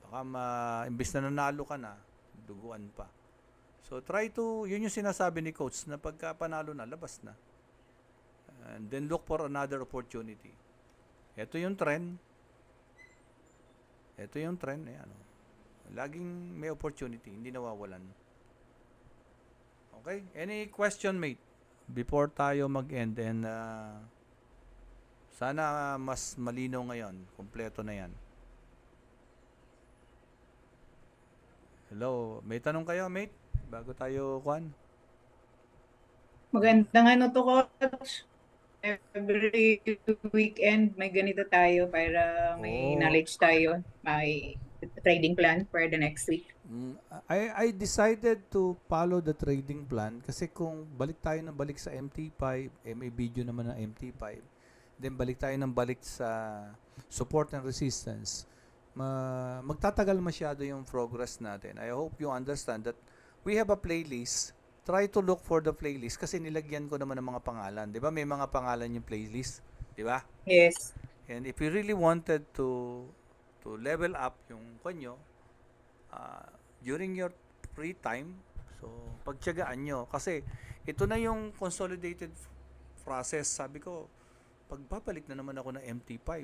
Baka imbis na nanalo ka na, duguan pa. So try to, yun yung sinasabi ni coach, na pagka panalo na, labas na. And then look for another opportunity. Ito yung trend. Ayan. Laging may opportunity, hindi nawawalan. Okay? Any question, mate? Before tayo mag-end and sana mas malinaw ngayon. Kompleto na yan. Hello? May tanong kayo, mate? Bago tayo, Juan? Magandang ano to, Coach. Every weekend may ganito tayo para may Oo. knowledge tayo, may trading plan for the next week. I decided to follow the trading plan kasi kung balik tayo ng balik sa MT5, may video naman ng MT5, then balik tayo ng balik sa support and resistance, magtatagal masyado yung progress natin. I hope you understand that we have a playlist. Try to look for the playlist kasi nilagyan ko naman ng mga pangalan. Di ba? May mga pangalan yung playlist. Di ba? Yes. And if you really wanted to level up yung kanyo, during your free time, so pagtiyagaan nyo. Kasi ito na yung consolidated process. Sabi ko, pagbabalik na naman ako ng MT5,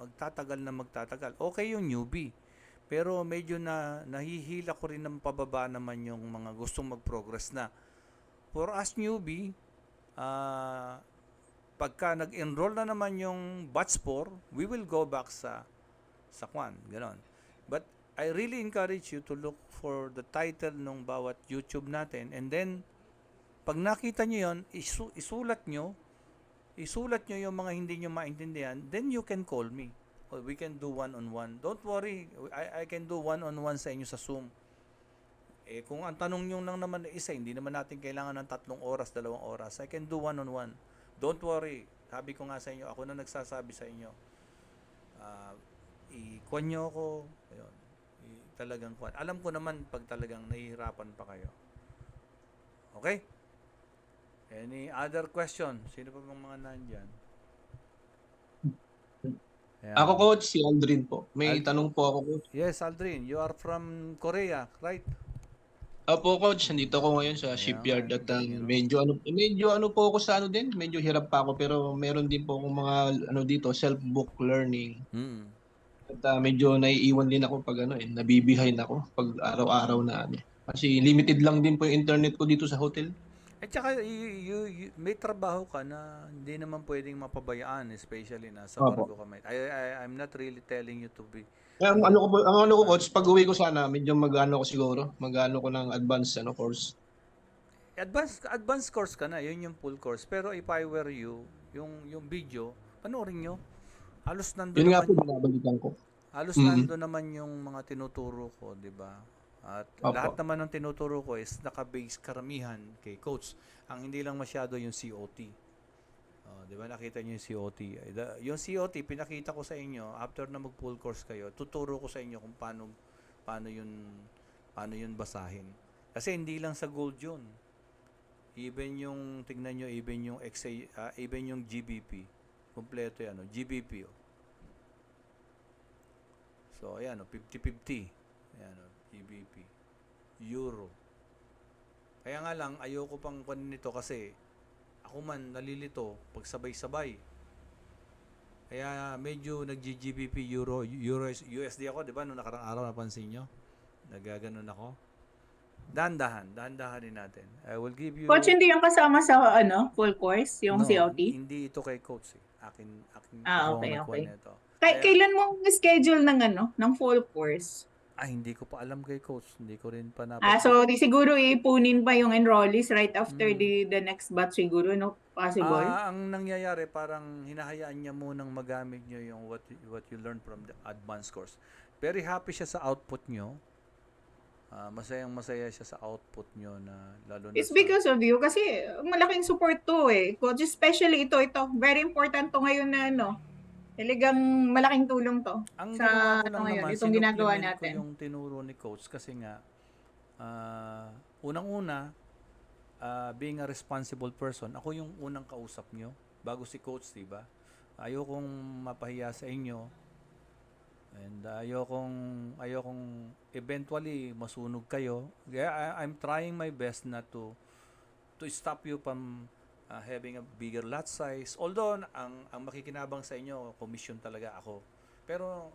magtatagal. Okay yung newbie. Pero medyo nahihila ko rin ng pababa naman yung mga gustong mag-progress na. For us newbie, pagka nag-enroll na naman yung batch 4, we will go back sa kwan, ganon. But I really encourage you to look for the title ng bawat YouTube natin, and then pag nakita nyo yun, isulat nyo yung mga hindi nyo maintindihan, then you can call me. Or we can do one-on-one. Don't worry, I can do one-on-one sa inyo sa Zoom. Kung ang tanong nyo lang naman isa, hindi naman natin kailangan ng 3 oras, 2 oras. I can do one-on-one. Don't worry. Sabi ko nga sa inyo, ako na nagsasabi sa inyo. I-kwan nyo ako. Ayun. Talagang kwan. Alam ko naman pag talagang nahihirapan pa kayo. Okay? Any other question? Sino pa bang mga nandyan? Ayan. Ako, Coach, si Aldrin po. May Aldrin. tanong po ako, Coach. Yes, Aldrin. You are from Korea, right? Opo, Coach. Nandito ako ngayon sa Ayan, shipyard at you know. medyo ano po ako sa ano din. Medyo hirap pa ako pero meron din po akong mga ano dito, self-book learning. Mm. At medyo naiiwan din ako pag nabibehind ako pag araw-araw na ano. Kasi limited lang din po yung internet ko dito sa hotel. At saka, may trabaho ka na hindi naman pwedeng mapabayaan, especially na sa Opo. barko ka. I'm not really telling you to be. Ang ano ko, Coach, pag-uwi ko sana, medyo mag-ano ko siguro. Mag-ano ko ng advanced course. Advanced course ka na, yun yung full course. Pero if I were you, yung video, panoorin nyo. Halos nandun Yun nga po, naman, binabalikan ko. halos Mhm. nandun naman yung mga tinuturo ko, di ba? At Opo. lahat naman ng tinuturo ko is naka-base karamihan kay coach. Ang hindi lang masyado yung COT. Di ba nakita niyo yung COT? Yung COT pinakita ko sa inyo after na mag-full course kayo. Tuturo ko sa inyo kung paano yun basahin. Kasi hindi lang sa gold yun. Even yung tingnan nyo, even yung even yung GBP. Kompleto yan, GBP. So ayan, 50-50. Ayan, GBP. Euro. Kaya nga lang, ayoko pang kunin nito kasi ako man nalilito pag sabay-sabay. Kaya medyo nag-GBP, Euro, USD ako, di ba? Noong nakarang araw, napansin nyo? Nagaganon ako. Dahan-dahanin natin. I will give you... Coach, hindi yung kasama sa full course, yung No, COT? hindi ito kay coach. Akin ako Okay, ang nagkuha okay. nito. Kailan mo schedule ng full course? Hindi ko pa alam kay coach. Hindi ko rin pa So siguro ipunin pa yung enrollees right after the next batch siguro, no? Possible? Ang nangyayari, parang hinahayaan niya munang magamit nyo yung what you learned from the advanced course. Very happy siya sa output nyo. Masayang-masaya siya sa output nyo na lalo na It's because of you kasi malaking support to Coach, especially ito. Very important to ngayon na talagang malaking tulong to. Ang sa ginawa ko lang ngayon, naman, itong ginagawa sinupplement ko natin. yung tinuro ni coach kasi nga, unang-una, being a responsible person, ako yung unang kausap nyo, bago si coach, diba? Ayokong mapahiya sa inyo, and ayokong eventually masunog kayo. I'm trying my best not to stop you from having a bigger lot size. Although, ang makikinabang sa inyo, commission talaga ako. Pero,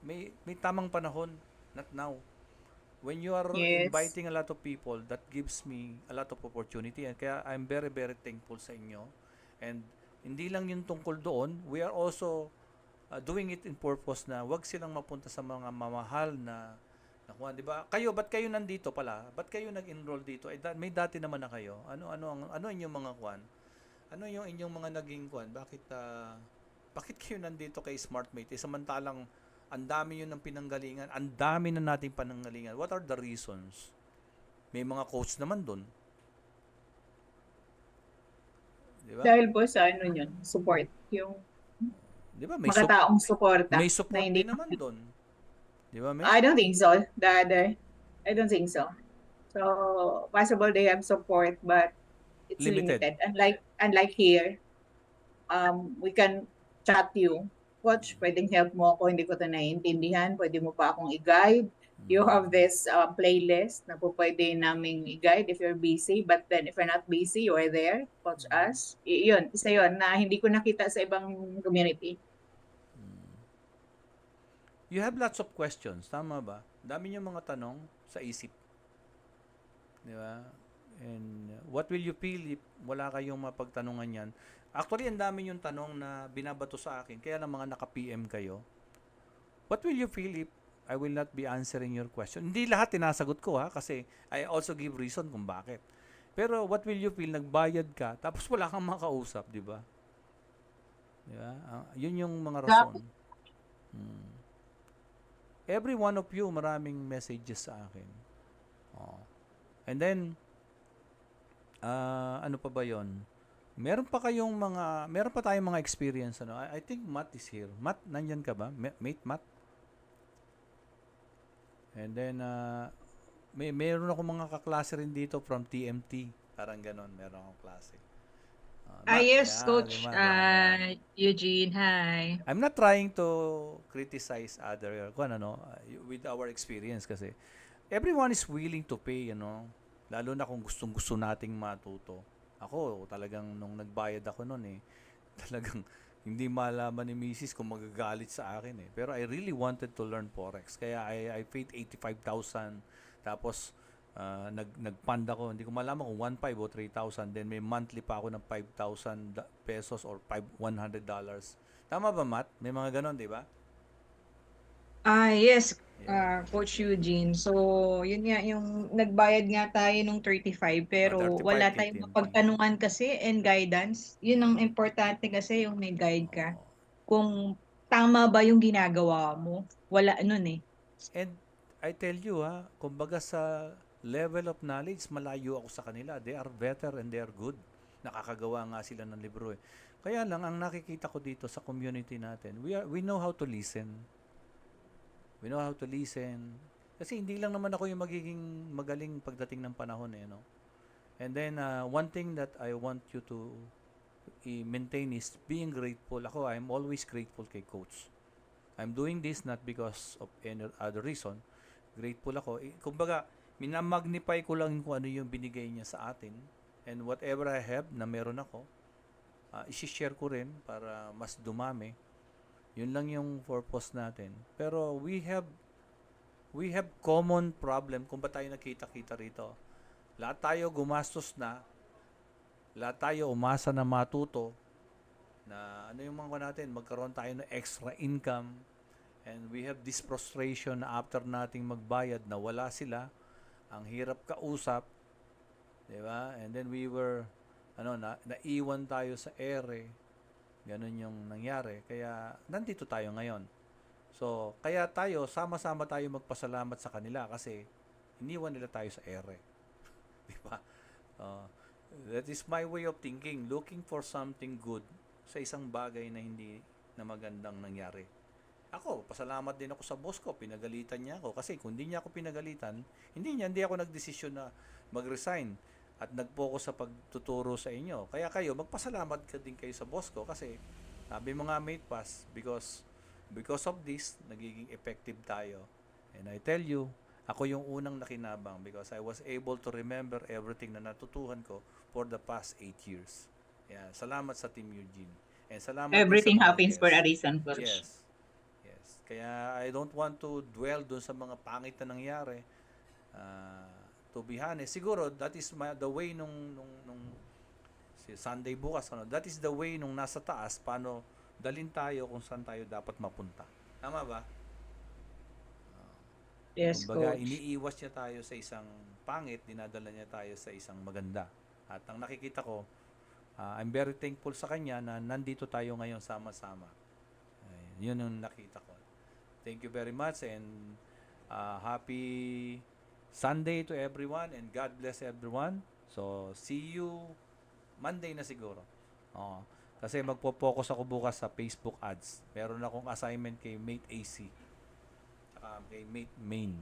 may tamang panahon, not now. when you are Yes. inviting a lot of people, that gives me a lot of opportunity. And kaya I'm very, very thankful sa inyo. And hindi lang yung tungkol doon, we are also doing it in purpose na wag silang mapunta sa mga mamahal na kuwan, di ba? Kayo, ba't kayo nandito pala? Ba't kayo nag-enroll dito? May dati naman na kayo. Ano inyong mga kuwan? Ano yung inyong mga naging kuwan? Bakit kayo nandito kay SmartMate? Samantalang ang dami yun ng pinanggalingan. Ang dami na nating pananggalingan. What are the reasons? May mga coach naman doon. Di ba? Dahil po sa ano yun, support. Yung Di ba? makataong suporta. May na support hindi din naman doon. Di ba, May? I don't think so. I don't think so. So possible they have support, but it's Limited. limited. Unlike here, we can chat you. Coach, pwedeng help mo ako, hindi ko ito naiintindihan. Pwede mo pa akong i-guide. You have this playlist na po pwede naming i-guide if you're busy. But then if you're not busy, you are there. Coach us. Yun, isa yun na hindi ko nakita sa ibang community. You have lots of questions, tama ba? Dami niyong mga tanong sa isip. Di ba? And what will you feel if wala kayong mapagtanungan yan? Actually, ang dami yung tanong na binabato sa akin, kaya lang mga naka-PM kayo. What will you feel if I will not be answering your question? Hindi lahat tinasagot ko ha, kasi I also give reason kung bakit. Pero what will you feel, nagbayad ka, tapos wala kang makausap, di ba? Di ba? Yun yung mga rason. Every one of you, maraming messages sa akin. Oh. And then, ano pa ba yon? Meron pa tayong mga experience. Ano? I think Matt is here. Matt, nandyan ka ba? Mate Matt? And then, meron ako mga kaklase rin dito from TMT. Parang ganon, meron akong klase. Yes, Coach Eugene, hi. I'm not trying to criticize with our experience kasi everyone is willing to pay, lalo na kung gustong-gusto nating matuto. Ako, talagang nung nagbayad ako noon talagang hindi malaman ni Mrs. kung magagalit sa akin Pero I really wanted to learn Forex. Kaya I paid 85,000. Tapos nag-fund ako, hindi ko malaman kung 1,500 o 3,000, then may monthly pa ako ng 5,000 pesos or $100. Tama ba, Matt? May mga ganon, di ba? Yes, Yeah. Coach Eugene. So, yun nga, yung nagbayad nga tayo nung 35, pero 35 wala kay tayong TMT. mapagtanungan kasi and guidance. Yun ang importante kasi yung may guide ka. Oo. Kung tama ba yung ginagawa mo, wala nun And I tell you kumbaga sa level of knowledge, malayo ako sa kanila. They are better and they are good. Nakakagawa nga sila ng libro Kaya lang, ang nakikita ko dito sa community natin, we know how to listen. We know how to listen. Kasi hindi lang naman ako yung magiging magaling pagdating ng panahon And then, one thing that I want you to maintain is being grateful. Ako, I'm always grateful kay Coach. I'm doing this not because of any other reason. Grateful ako. Kumbaga, minamagnify ko lang kung ano yung binigay niya sa atin. And whatever I have na meron ako, isi-share ko rin para mas dumami. Yun lang yung purpose natin. Pero we have common problem kung ba tayo nakita-kita rito. Lahat tayo gumastos na. Lahat tayo umasa na matuto na ano yung mga natin, magkaroon tayo ng extra income. And we have this frustration na after nating magbayad na wala sila. Ang hirap kausap. Diba? And then we were, naiwan tayo sa ere. Ganon yung nangyari. Kaya, nandito tayo ngayon. So, kaya tayo, sama-sama tayo magpasalamat sa kanila kasi iniwan nila tayo sa ere. Diba? That is my way of thinking. Looking for something good sa isang bagay na hindi na magandang nangyari. Ako, pasalamat din ako sa boss ko. Pinagalitan niya ako. Kasi kung hindi niya ako pinagalitan, hindi ako nagdesisyon na mag-resign at nag-focus sa pagtuturo sa inyo. Kaya kayo, magpasalamat ka din kayo sa boss ko kasi sabi mo nga, Mate Pass, because of this, nagiging effective tayo. And I tell you, ako yung unang nakinabang because I was able to remember everything na natutuhan ko for the past 8 years. Yeah, salamat sa Team Eugene. And salamat Everything din sa mga happens for a guests. reason, Coach. Yes. Kaya I don't want to dwell dun sa mga pangit na nangyari. to be honest, siguro that is the way nung si Sunday bukas, ano, that is the way nung nasa taas, paano dalhin tayo kung saan tayo dapat mapunta. Tama ba? Yes, Kumbaga, coach. iniiwas niya tayo sa isang pangit, dinadala niya tayo sa isang maganda. At ang nakikita ko, I'm very thankful sa kanya na nandito tayo ngayon sama-sama. Yun yung nakita ko. Thank you very much and happy Sunday to everyone and God bless everyone. So, see you Monday na siguro. Kasi magpo-focus ako bukas sa Facebook ads. Meron akong assignment kay Mate AC. Kay Mate Main.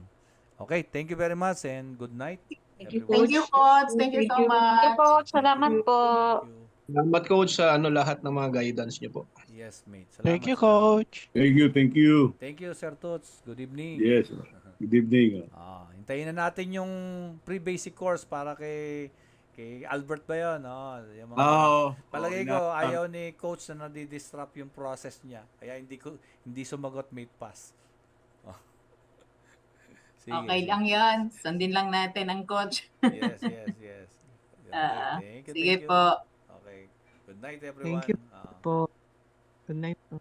Okay, thank you very much and good night. Thank you, everyone. Thank you, Coach. Thank you so much. Salamat po. Thank you. Salamat coach sa lahat ng mga guidance niyo po. Yes, mate. Salamat. Thank you, salamat. Coach. Thank you. Thank you, Sir Toots. Good evening. Yes. Good evening. Hintayin na natin yung pre-basic course para kay Albert ba yun? Yung mga, palagay ko, ayaw ni coach na nadi-disrupt yung process niya. Kaya hindi sumagot mate pass. Sige, Okay sige. lang yan. Sundin lang natin ang coach. Yes. Okay, thank you. Sige po. Okay. Good night, everyone. Thank you po. Good night po.